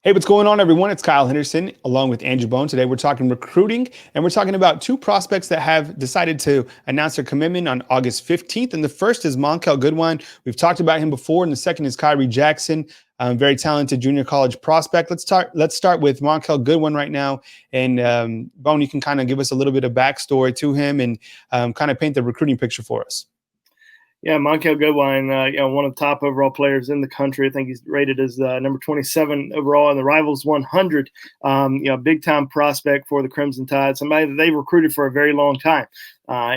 Hey, what's going on, everyone? It's Kyle Henderson along with Andrew Bone. Today, we're talking recruiting, and we're talking about two prospects that have decided to announce their commitment on August 15th. And the first is Monkell Goodwine. We've talked about him before, and the second is Kyrie Jackson, very talented junior college prospect. Let's start with Monkell Goodwine right now. And Bone, you can kind of give us a little bit of backstory to him and kind of paint the recruiting picture for us. Yeah, Monkell Goodwine, one of the top overall players in the country. I think he's rated as number 27 overall in the Rivals 100. Big time prospect for the Crimson Tide, somebody that they recruited for a very long time.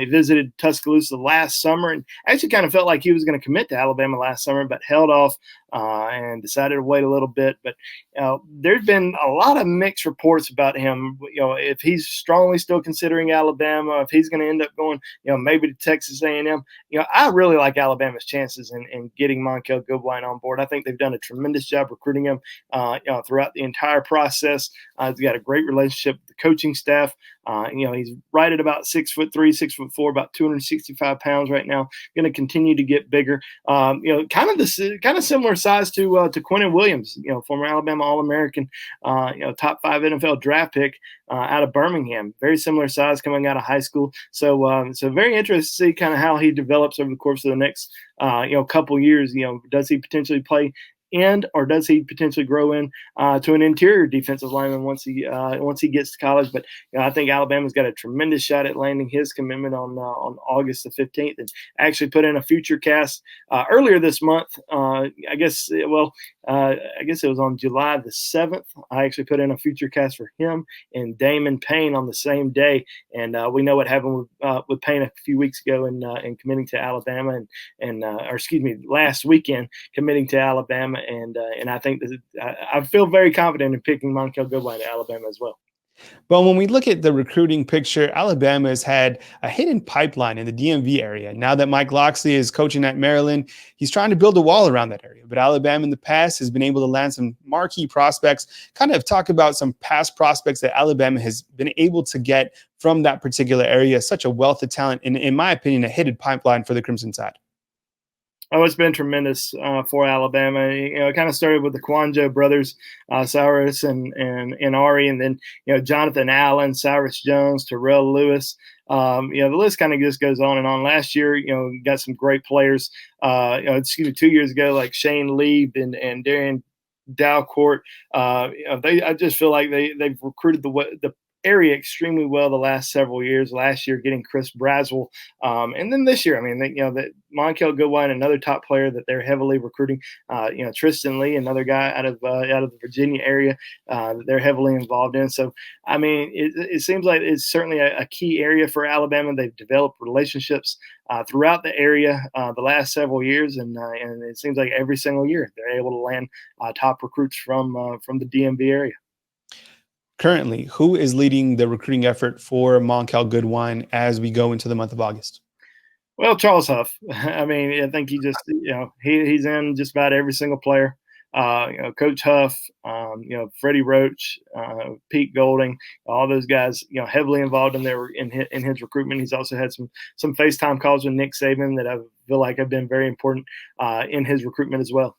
He visited Tuscaloosa last summer and actually kind of felt like he was going to commit to Alabama last summer, but held off and decided to wait a little bit. But there's been a lot of mixed reports about him. If he's strongly still considering Alabama, if he's going to end up going, maybe to Texas A&M. I really like Alabama's chances in getting Monkell Goodwine on board. I think they've done a tremendous job recruiting him throughout the entire process. He's got a great relationship with the coaching staff. He's right at about 6'3", 6'4", about 265 pounds right now. Going to continue to get bigger. Kind of similar size to Quinnen Williams, former Alabama All-American, top 5 NFL draft pick out of Birmingham. Very similar size coming out of high school. So very interested to see kind of how he develops over the course of the next couple years. Does he potentially play or does he potentially grow in to an interior defensive lineman once he gets to college? But I think Alabama's got a tremendous shot at landing his commitment on August the 15th, and actually put in a future cast earlier this month. I guess it was on July the 7th. I actually put in a future cast for him and Damon Payne on the same day, and we know what happened with Payne a few weeks ago in committing to Alabama, last weekend committing to Alabama. And I think I feel very confident in picking Monkell Goodwine to Alabama as well. Well, when we look at the recruiting picture, Alabama has had a hidden pipeline in the DMV area. Now that Mike Locksley is coaching at Maryland, he's trying to build a wall around that area. But Alabama in the past has been able to land some marquee prospects. Kind of talk about some past prospects that Alabama has been able to get from that particular area. Such a wealth of talent, and in my opinion, a hidden pipeline for the Crimson Tide. Oh, it's been tremendous for Alabama. It kind of started with the Kwanjo brothers, Cyrus and Ari, and then Jonathan Allen, Cyrus Jones, Terrell Lewis. The list kind of just goes on and on. Last year, got some great players. 2 years ago, like Shane Lieb and Darian Dalcourt. I just feel like they've recruited the area extremely well the last several years. Last year, getting Chris Braswell, and then this year, that Monkell Goodwine, another top player that they're heavily recruiting. Tristan Lee, another guy out of the Virginia area that they're heavily involved in. So, it seems like it's certainly a key area for Alabama. They've developed relationships throughout the area the last several years, and it seems like every single year they're able to land top recruits from the DMV area. Currently, who is leading the recruiting effort for Monkell Goodwine as we go into the month of August? Well, Charles Huff. I think he just, he's in just about every single player. Coach Huff, Freddie Roach, Pete Golding, all those guys, heavily involved in his recruitment. He's also had some FaceTime calls with Nick Saban that I feel like have been very important in his recruitment as well.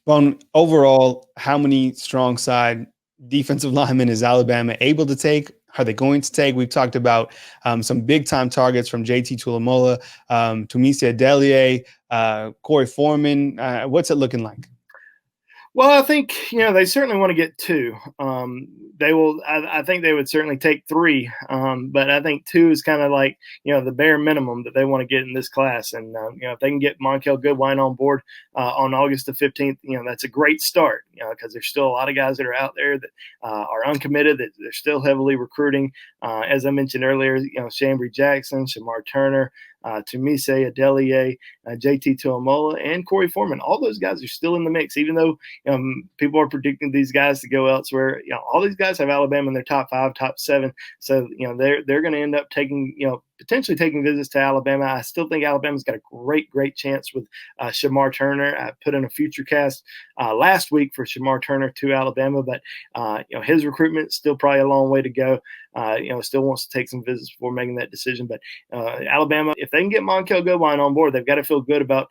Well, overall, how many strong side defensive linemen is Alabama able to take? Are they going to take? We've talked about some big-time targets from J.T. Tuilamola, Tumisi Adelie, Corey Foreman. What's it looking like? Well, I think, they certainly want to get 2. They will. I think they would certainly take 3, but I think 2 is kind of like the bare minimum that they want to get in this class. And if they can get Monkell Goodwine on board on August the 15th, that's a great start. Because there's still a lot of guys that are out there that are uncommitted, that they're still heavily recruiting. As I mentioned earlier, Chambry Jackson, Shamar Turner, Tumisi Adelie, J.T. Tuilamola, and Corey Foreman. All those guys are still in the mix, even though people are predicting these guys to go elsewhere. All these guys have Alabama in their top 5, top 7. So they're going to end up taking potentially taking visits to Alabama. I still think Alabama's got a great chance with Shamar Turner. I put in a future cast last week for Shamar Turner to Alabama, but his recruitment still probably a long way to go. Still wants to take some visits before making that decision. But Alabama, if they can get Monkell Goodwine on board, they've got to feel good about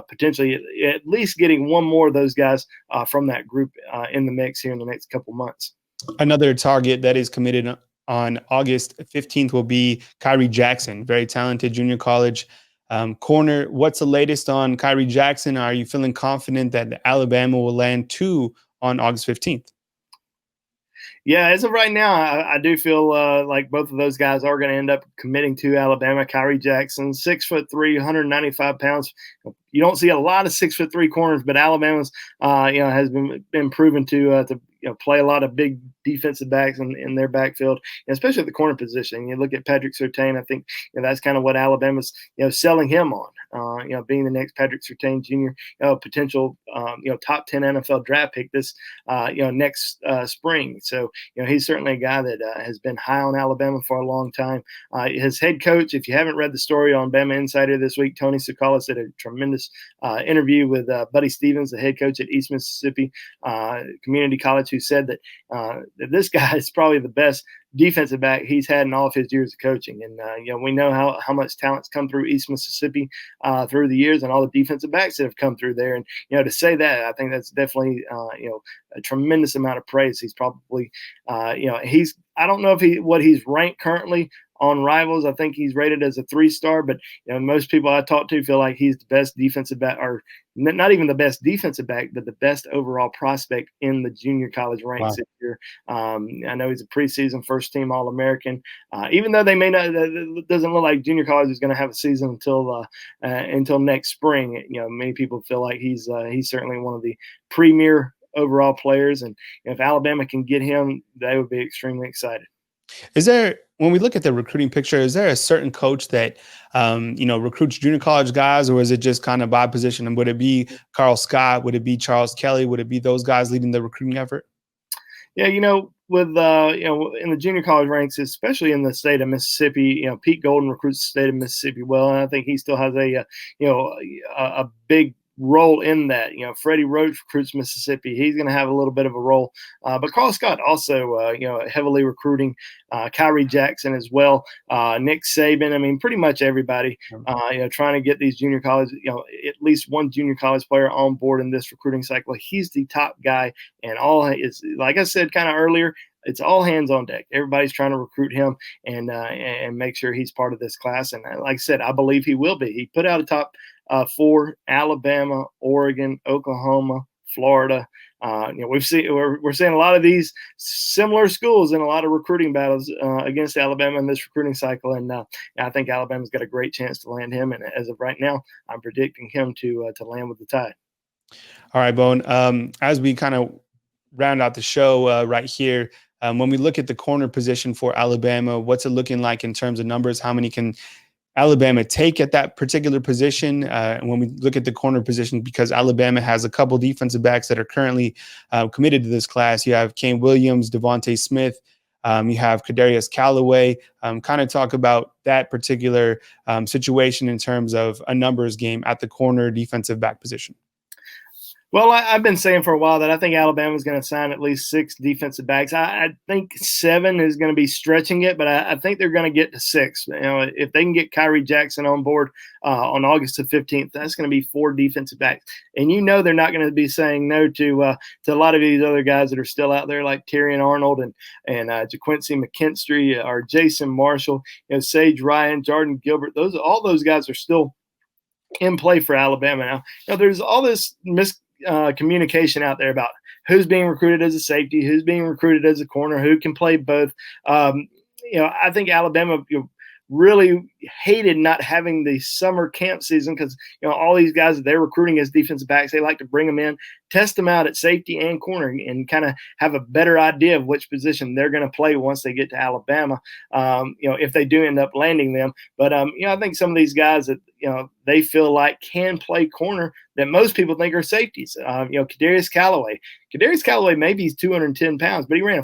potentially at least getting one more of those guys from that group in the mix here in the next couple months. Another target that is committed on August 15th will be Kyrie Jackson, very talented junior college corner. What's the latest on Kyrie Jackson? Are you feeling confident that Alabama will land 2 on August 15th? Yeah, as of right now, I do feel like both of those guys are going to end up committing to Alabama. Kyrie Jackson, 6'3", 195 pounds. You don't see a lot of 6'3" corners, but Alabama's has been proven to play a lot of big defensive backs in their backfield, and especially at the corner position. You look at Patrick Surtain. I think that's kind of what Alabama's selling him on. Being the next Patrick Surtain Jr., potential top 10 NFL draft pick this next spring. So he's certainly a guy that has been high on Alabama for a long time. His head coach, if you haven't read the story on Bama Insider this week, Tony Tsoukalas did a tremendous interview with Buddy Stevens, the head coach at East Mississippi Community College, who said that this guy is probably the best defensive back he's had in all of his years of coaching. And, we know how much talent's come through East Mississippi through the years and all the defensive backs that have come through there. And, to say that, I think that's definitely, a tremendous amount of praise. He's probably, I don't know what he's ranked currently on Rivals. I think he's rated as a 3-star, but most people I talk to feel like he's the best defensive back, or not even the best defensive back, but the best overall prospect in the junior college ranks this year. I know he's a preseason first-team All-American. Even though they may not, it doesn't look like junior college is going to have a season until next spring. Many people feel like he's certainly one of the premier overall players, and if Alabama can get him, they would be extremely excited. When we look at the recruiting picture, is there a certain coach that, recruits junior college guys, or is it just kind of by position? And would it be Carl Scott? Would it be Charles Kelly? Would it be those guys leading the recruiting effort? Yeah, with in the junior college ranks, especially in the state of Mississippi, Pete Golden recruits the state of Mississippi well, and I think he still has a big role in that. Freddie Roach recruits Mississippi. He's going to have a little bit of a role. But Carl Scott also, heavily recruiting Kyrie Jackson as well. Nick Saban. I mean, pretty much everybody, trying to get these junior college, at least one junior college player on board in this recruiting cycle. He's the top guy, and all is, like I said kind of earlier, it's all hands on deck. Everybody's trying to recruit him and make sure he's part of this class. And like I said, I believe he will be. He put out a top 4: Alabama, Oregon, Oklahoma, Florida. We're seeing a lot of these similar schools in a lot of recruiting battles against Alabama in this recruiting cycle, and I think Alabama's got a great chance to land him. And as of right now, I'm predicting him to land with the Tide. All right, Bone. As we kind of round out the show right here, when we look at the corner position for Alabama, what's it looking like in terms of numbers? How many can Alabama take at that particular position? When we look at the corner position, because Alabama has a couple defensive backs that are currently committed to this class. You have Kane Williams, Devontae Smith. You have Kadarius Callaway. Kind of talk about that particular situation in terms of a numbers game at the corner defensive back position. Well, I've been saying for a while that I think Alabama is going to sign at least 6 defensive backs. I think 7 is going to be stretching it, but I think they're going to get to 6. If they can get Kyrie Jackson on board on August the 15th, that's going to be 4 defensive backs. And they're not going to be saying no to a lot of these other guys that are still out there, like Terrion Arnold and JaQuincy McKinstry or Jason Marshall, Sage Ryan, Jordan Gilbert. All those guys are still in play for Alabama now. There's all this communication out there about who's being recruited as a safety, who's being recruited as a corner, who can play both. I think Alabama really hated not having the summer camp season because all these guys that they're recruiting as defensive backs, they like to bring them in, test them out at safety and corner, and kind of have a better idea of which position they're going to play once they get to Alabama. If they do end up landing them, but I think some of these guys that they feel like can play corner that most people think are safeties. Kadarius Callaway. Maybe he's 210 pounds, but he ran a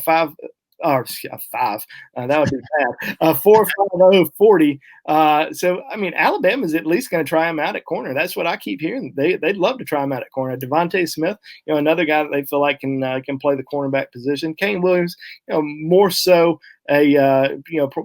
or 5. That would be bad. 4.50 40. So I mean, Alabama's at least going to try him out at corner. That's what I keep hearing. They'd love to try him out at corner. Devontae Smith, another guy that they feel like can play the cornerback position. Kane Williams, more so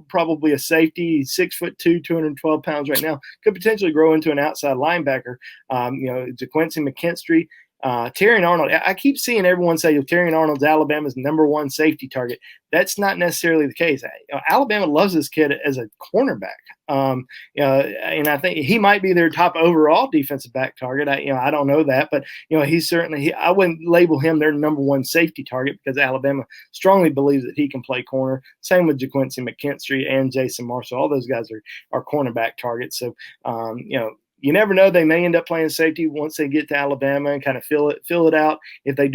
probably a safety, 6'2", 212 pounds right now, could potentially grow into an outside linebacker. DeQuincy McKinstry, Terrion Arnold. I keep seeing everyone say Terrion Arnold's Alabama's #1 safety target. That's not necessarily the case. Alabama loves this kid as a cornerback. And I think he might be their top overall defensive back target. I don't know that, but he's certainly. I wouldn't label him their #1 safety target because Alabama strongly believes that he can play corner. Same with JaQuincy McKinstry and Jason Marshall. All those guys are cornerback targets. So you never know. They may end up playing safety once they get to Alabama and kind of fill it out if they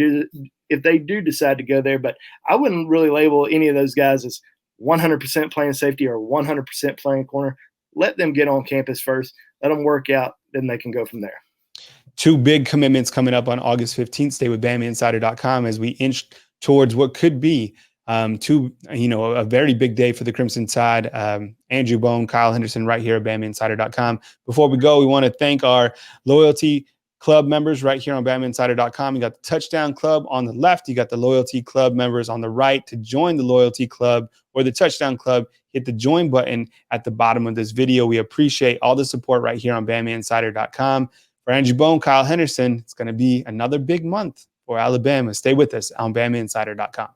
do decide to go there. But I wouldn't really label any of those guys as 100% playing safety or 100% playing corner. Let them get on campus first. Let them work out. Then they can go from there. 2 big commitments coming up on August 15th. Stay with BamaInsider.com as we inch towards what could be a very big day for the Crimson Tide. Andrew Bone, Kyle Henderson right here at BamaInsider.com. Before we go, we want to thank our loyalty club members right here on BamaInsider.com. You got the Touchdown Club on the left. You got the Loyalty Club members on the right. To join the Loyalty Club or the Touchdown Club, hit the join button at the bottom of this video. We appreciate all the support right here on BamaInsider.com. For Andrew Bone, Kyle Henderson, it's going to be another big month for Alabama. Stay with us on BamaInsider.com.